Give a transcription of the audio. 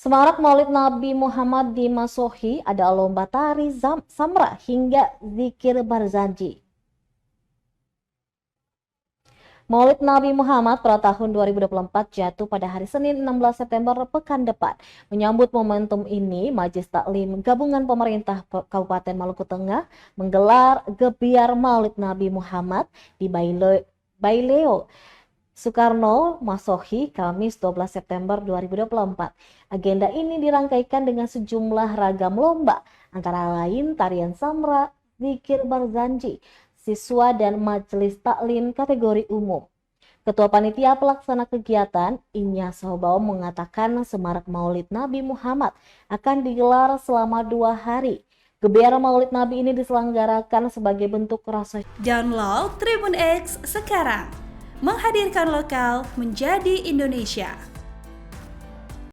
Semarak Maulid Nabi Muhammad di Masohi ada lomba tari samra hingga zikir barzanji. Maulid Nabi Muhammad pada tahun 2024 jatuh pada hari Senin 16 September pekan depan. Menyambut momentum ini, Majelis Taklim Gabungan Pemerintah Kabupaten Maluku Tengah menggelar Gebiar Maulid Nabi Muhammad di Baileo Soekarno Masohi Kamis 12 September 2024. Agenda ini dirangkaikan dengan sejumlah ragam lomba, antara lain tarian samra, zikir barzanji, siswa dan majelis taklim kategori umum. Ketua Panitia Pelaksana Kegiatan, Inya Sobao, mengatakan Semarak Maulid Nabi Muhammad akan digelar selama 2 hari. Gebiar Maulid Nabi ini diselenggarakan sebagai bentuk rasa. Download Tribun X sekarang, menghadirkan lokal menjadi Indonesia.